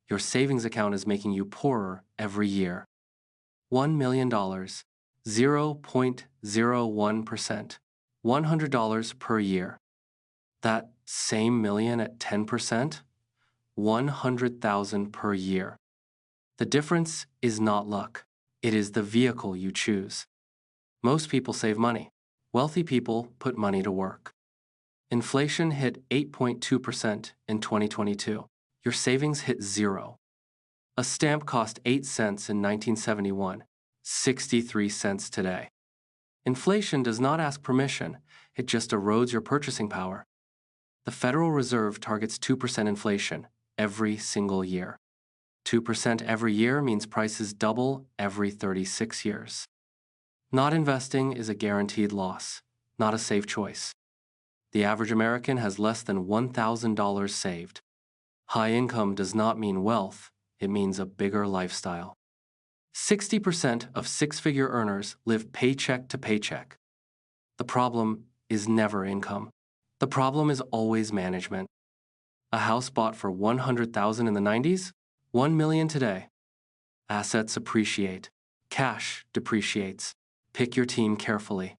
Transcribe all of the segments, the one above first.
Your savings account is making you poorer every year. $1 million, 0.01%, $100 per year. That same million at 10%, 100,000 per year. The difference is not luck. It is the vehicle you choose. Most people save money. Wealthy people put money to work. Inflation hit 8.2% in 2022. Your savings hit zero. A stamp cost 8 cents in 1971, 63 cents today. Inflation does not ask permission, it just erodes your purchasing power. The Federal Reserve targets 2% inflation every single year. 2% every year means prices double every 36 years. Not investing is a guaranteed loss, not a safe choice. The average American has less than $1,000 saved. High income does not mean wealth, it means a bigger lifestyle. 60% of six-figure earners live paycheck to paycheck. The problem is never income. The problem is always management. A house bought for $100,000 in the 90s, $1 million today. Assets appreciate. Cash depreciates. Pick your team carefully.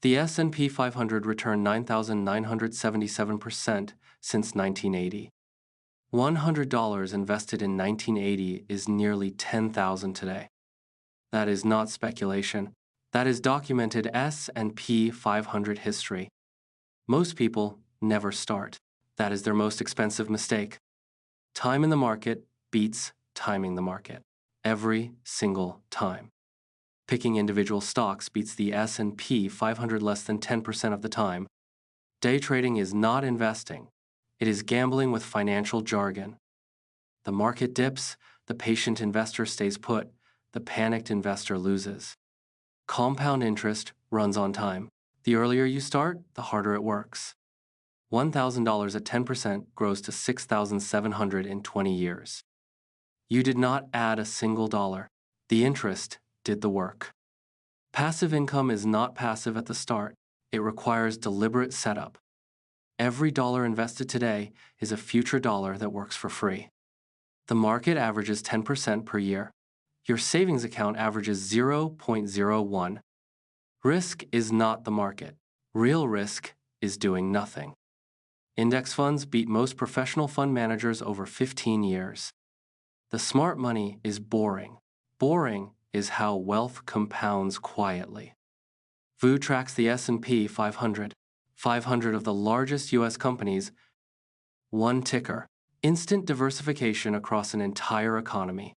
The S&P 500 returned 9,977% since 1980. $100 invested in 1980 is nearly $10,000 today. That is not speculation. That is documented S&P 500 history. Most people never start. That is their most expensive mistake. Time in the market beats timing the market every single time. Picking individual stocks beats the S&P 500 less than 10% of the time. Day trading is not investing. It is gambling with financial jargon. The market dips, the patient investor stays put, the panicked investor loses. Compound interest runs on time. The earlier you start, the harder it works. $1,000 at 10% grows to $6,700 in 20 years. You did not add a single dollar. The interest did the work. Passive income is not passive at the start. It requires deliberate setup. Every dollar invested today is a future dollar that works for free. The market averages 10% per year. Your savings account averages 0.01. Risk is not the market. Real risk is doing nothing. Index funds beat most professional fund managers over 15 years. The smart money is boring. Boring is how wealth compounds quietly. VU tracks the S&P 500. 500 of the largest U.S. companies. One ticker. Instant diversification across an entire economy.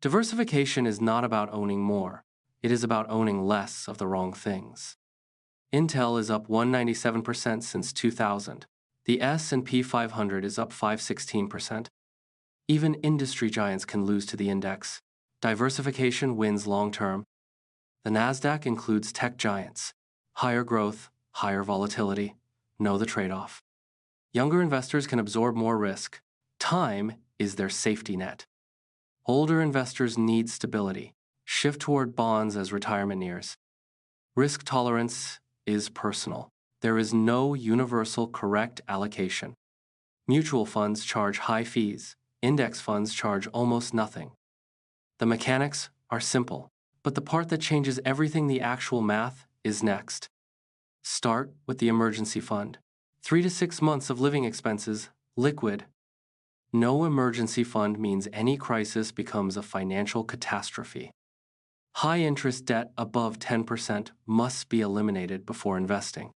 Diversification is not about owning more. It is about owning less of the wrong things. Intel is up 197% since 2000. The S&P 500 is up 516%. Even industry giants can lose to the index. Diversification wins long-term. The Nasdaq includes tech giants. Higher growth, higher volatility. Know the trade-off. Younger investors can absorb more risk. Time is their safety net. Older investors need stability. Shift toward bonds as retirement nears. Risk tolerance is personal. There is no universal correct allocation. Mutual funds charge high fees. Index funds charge almost nothing. The mechanics are simple, but the part that changes everything, the actual math, is next. Start with the emergency fund. 3 to 6 months of living expenses, liquid. No emergency fund means any crisis becomes a financial catastrophe. High-interest debt above 10% must be eliminated before investing.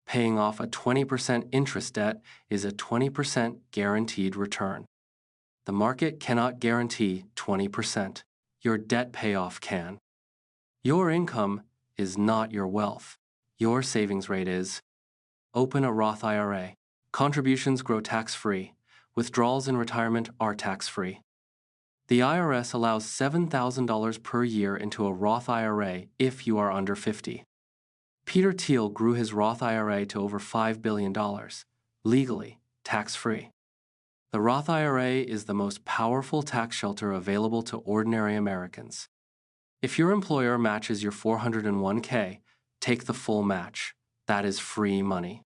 Paying off a 20% interest debt is a 20% guaranteed return. The market cannot guarantee 20%. Your debt payoff can. Your income is not your wealth. Your savings rate is. Open a Roth IRA. Contributions grow tax-free. Withdrawals in retirement are tax-free. The IRS allows $7,000 per year into a Roth IRA if you are under 50. Peter Thiel grew his Roth IRA to over $5 billion, legally, tax-free. The Roth IRA is the most powerful tax shelter available to ordinary Americans. If your employer matches your 401k, take the full match. That is free money.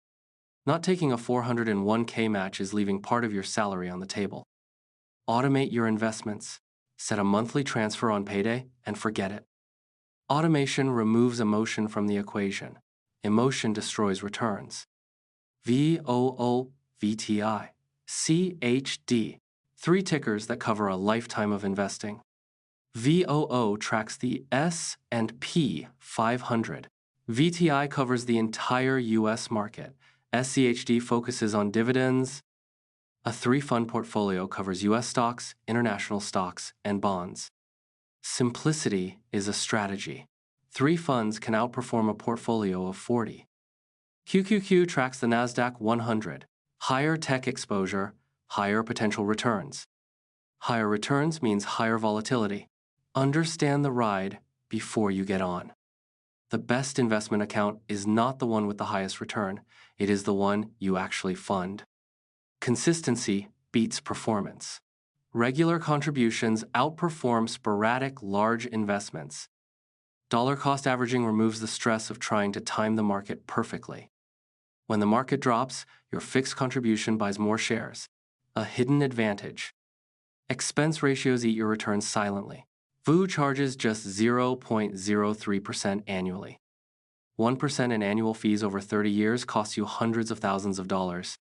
Not taking a 401k match is leaving part of your salary on the table. Automate your investments. Set a monthly transfer on payday and forget it. Automation removes emotion from the equation. Emotion destroys returns. VOO, SCHD, 3 tickers that cover a lifetime of investing. VOO tracks the S&P 500. VTI covers the entire U.S. market. SCHD focuses on dividends. A 3-fund portfolio covers U.S. stocks, international stocks, and bonds. Simplicity is a strategy. 3 funds can outperform a portfolio of 40. QQQ tracks the NASDAQ 100. Higher tech exposure, higher potential returns. Higher returns means higher volatility. Understand the ride before you get on. The best investment account is not the one with the highest return. It is the one you actually fund. Consistency beats performance. Regular contributions outperform sporadic large investments. Dollar cost averaging removes the stress of trying to time the market perfectly. When the market drops, your fixed contribution buys more shares. A hidden advantage. Expense ratios eat your returns silently. VOO charges just 0.03% annually. 1% in annual fees over 30 years costs you hundreds of thousands of dollars.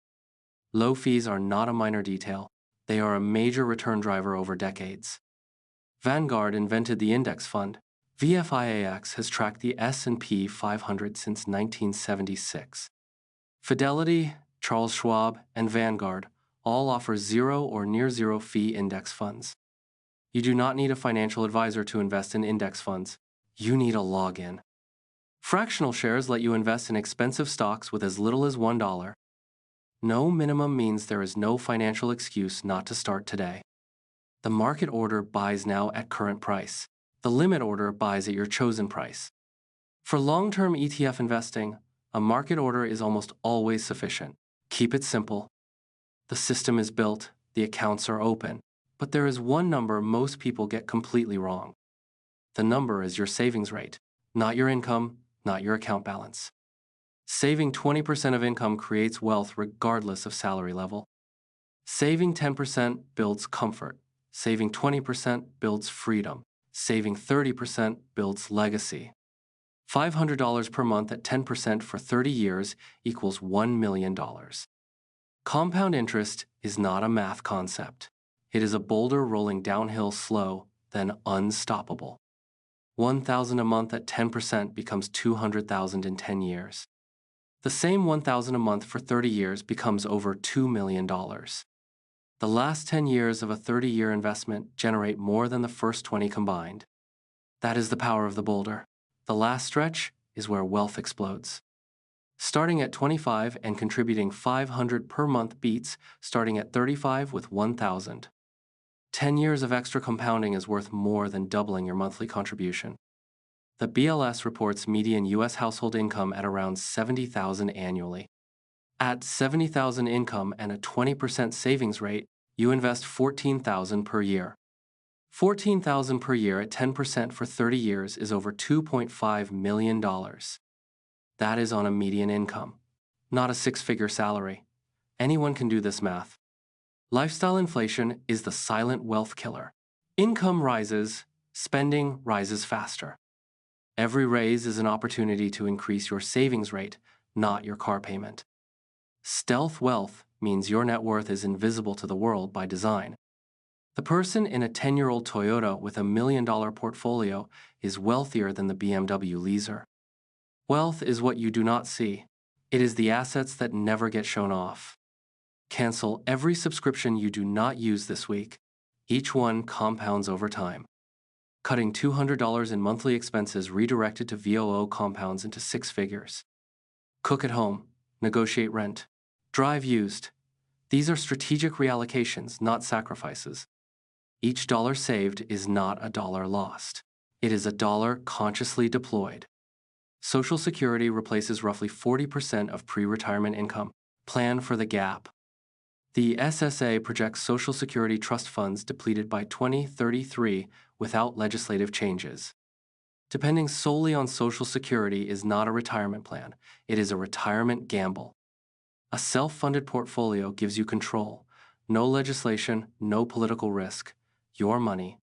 Low fees are not a minor detail. They are a major return driver over decades. Vanguard invented the index fund. VFIAX has tracked the S&P 500 since 1976. Fidelity, Charles Schwab, and Vanguard all offer 0 or near zero fee index funds. You do not need a financial advisor to invest in index funds. You need a login. Fractional shares let you invest in expensive stocks with as little as $1. No minimum means there is no financial excuse not to start today. The market order buys now at current price. The limit order buys at your chosen price. For long-term ETF investing, a market order is almost always sufficient. Keep it simple. The system is built, the accounts are open, but there is one number most people get completely wrong. The number is your savings rate, not your income, not your account balance. Saving 20% of income creates wealth regardless of salary level. Saving 10% builds comfort. Saving 20% builds freedom. Saving 30% builds legacy. $500 per month at 10% for 30 years equals $1 million. Compound interest is not a math concept. It is a boulder rolling downhill slow, then unstoppable. $1,000 a month at 10% becomes $200,000 in 10 years. The same $1,000 a month for 30 years becomes over $2 million. The last 10 years of a 30-year investment generate more than the first 20 combined. That is the power of the boulder. The last stretch is where wealth explodes. Starting at 25 and contributing $500 per month beats starting at 35 with $1,000. 10 years of extra compounding is worth more than doubling your monthly contribution. The BLS reports median U.S. household income at around $70,000 annually. At $70,000 income and a 20% savings rate, you invest $14,000 per year. $14,000 per year at 10% for 30 years is over $2.5 million. That is on a median income, not a 6-figure salary. Anyone can do this math. Lifestyle inflation is the silent wealth killer. Income rises, spending rises faster. Every raise is an opportunity to increase your savings rate, not your car payment. Stealth wealth means your net worth is invisible to the world by design. The person in a 10-year-old Toyota with $1 million portfolio is wealthier than the BMW leaser. Wealth is what you do not see. It is the assets that never get shown off. Cancel every subscription you do not use this week. Each one compounds over time. Cutting $200 in monthly expenses redirected to VOO compounds into 6 figures. Cook at home, negotiate rent, drive used. These are strategic reallocations, not sacrifices. Each dollar saved is not a dollar lost. It is a dollar consciously deployed. Social Security replaces roughly 40% of pre-retirement income. Plan for the gap. The SSA projects Social Security trust funds depleted by 2033 without legislative changes. Depending solely on Social Security is not a retirement plan. It is a retirement gamble. A self-funded portfolio gives you control, No legislation, no political risk. Your money.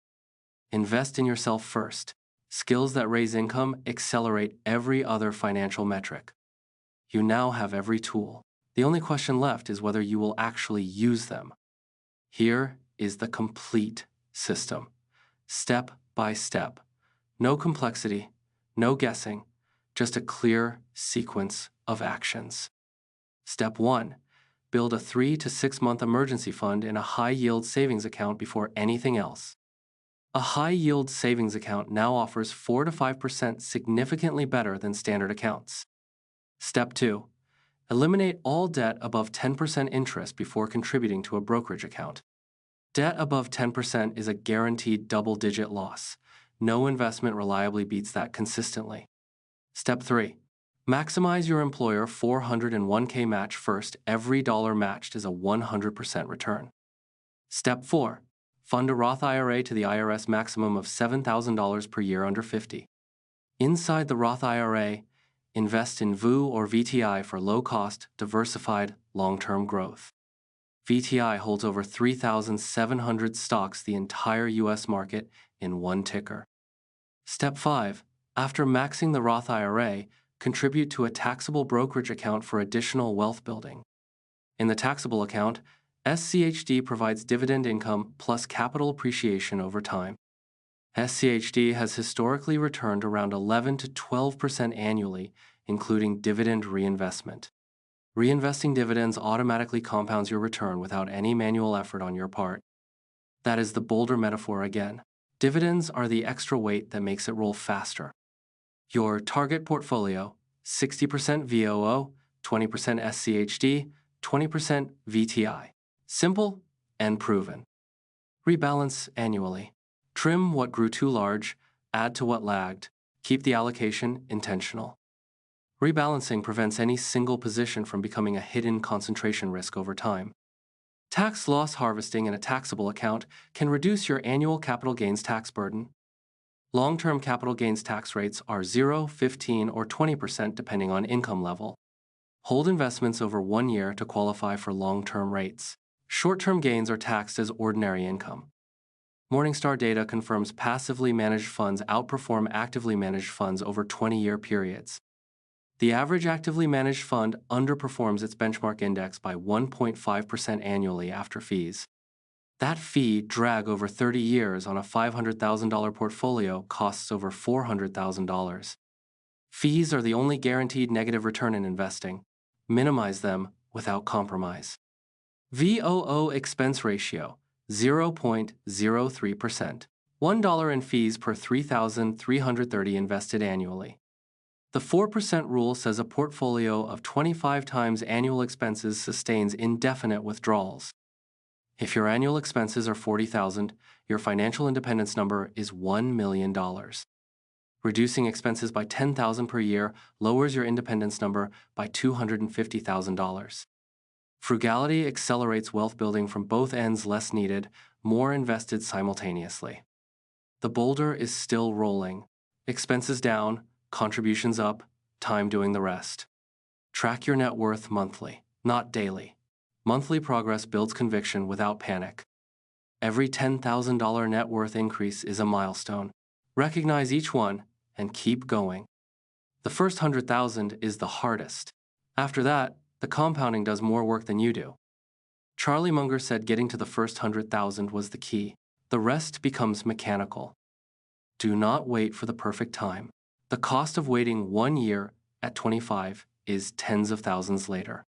Invest in yourself first. Skills that raise income accelerate every other financial metric. You now have every tool. The only question left is whether you will actually use them. Here is the complete system, step by step. No complexity, no guessing, just a clear sequence of actions. Step 1. Build a 3 to 6 month emergency fund in a high-yield savings account before anything else. A high-yield savings account now offers 4 to 5%, significantly better than standard accounts. Step 2. Eliminate all debt above 10% interest before contributing to a brokerage account. Debt above 10% is a guaranteed double-digit loss. No investment reliably beats that consistently. Step 3. Maximize your employer 401k match first. Every dollar matched is a 100% return. Step 4. Fund a Roth IRA to the IRS maximum of $7,000 per year under 50. Inside the Roth IRA, invest in VU or VTI for low-cost, diversified, long-term growth. VTI holds over 3,700 stocks, the entire U.S. market, in one ticker. Step 5. After maxing the Roth IRA, contribute to a taxable brokerage account for additional wealth building. In the taxable account, SCHD provides dividend income plus capital appreciation over time. SCHD has historically returned around 11 to 12% annually, including dividend reinvestment. Reinvesting dividends automatically compounds your return without any manual effort on your part. That is the bolder metaphor again. Dividends are the extra weight that makes it roll faster. Your target portfolio: 60% VOO, 20% SCHD, 20% VTI. Simple and proven. Rebalance annually. Trim what grew too large, add to what lagged. Keep the allocation intentional. Rebalancing prevents any single position from becoming a hidden concentration risk over time. Tax loss harvesting in a taxable account can reduce your annual capital gains tax burden. Long-term capital gains tax rates are 0, 15, or 20% depending on income level. Hold investments over 1 year to qualify for long-term rates. Short-term gains are taxed as ordinary income. Morningstar data confirms passively managed funds outperform actively managed funds over 20-year periods. The average actively managed fund underperforms its benchmark index by 1.5% annually after fees. That fee drag over 30 years on a $500,000 portfolio costs over $400,000. Fees are the only guaranteed negative return in investing. Minimize them without compromise. VOO expense ratio, 0.03%. $1 in fees per 3,330 invested annually. The 4% rule says a portfolio of 25 times annual expenses sustains indefinite withdrawals. If your annual expenses are $40,000, your financial independence number is $1 million. Reducing expenses by $10,000 per year lowers your independence number by $250,000. Frugality accelerates wealth building from both ends: less needed, more invested simultaneously. The boulder is still rolling. Expenses down, contributions up, time doing the rest. Track your net worth monthly, not daily. Monthly progress builds conviction without panic. Every $10,000 net worth increase is a milestone. Recognize each one and keep going. The first 100,000 is the hardest. After that, the compounding does more work than you do. Charlie Munger said getting to the first 100,000 was the key. The rest becomes mechanical. Do not wait for the perfect time. The cost of waiting 1 year at 25 is tens of thousands later.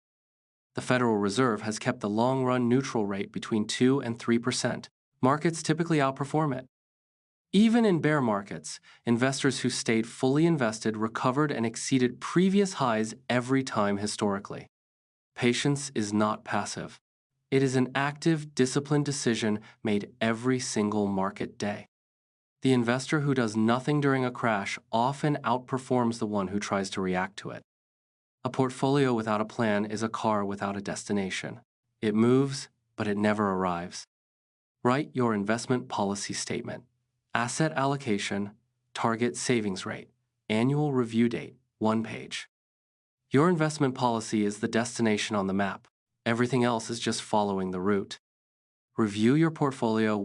The Federal Reserve has kept the long-run neutral rate between 2 and 3%. Markets typically outperform it. Even in bear markets, investors who stayed fully invested recovered and exceeded previous highs every time historically. Patience is not passive. It is an active, disciplined decision made every single market day. The investor who does nothing during a crash often outperforms the one who tries to react to it. A portfolio without a plan is a car without a destination. It moves, but it never arrives. Write your investment policy statement. Asset allocation, target savings rate, annual review date, 1 page. Your investment policy is the destination on the map. Everything else is just following the route. Review your portfolio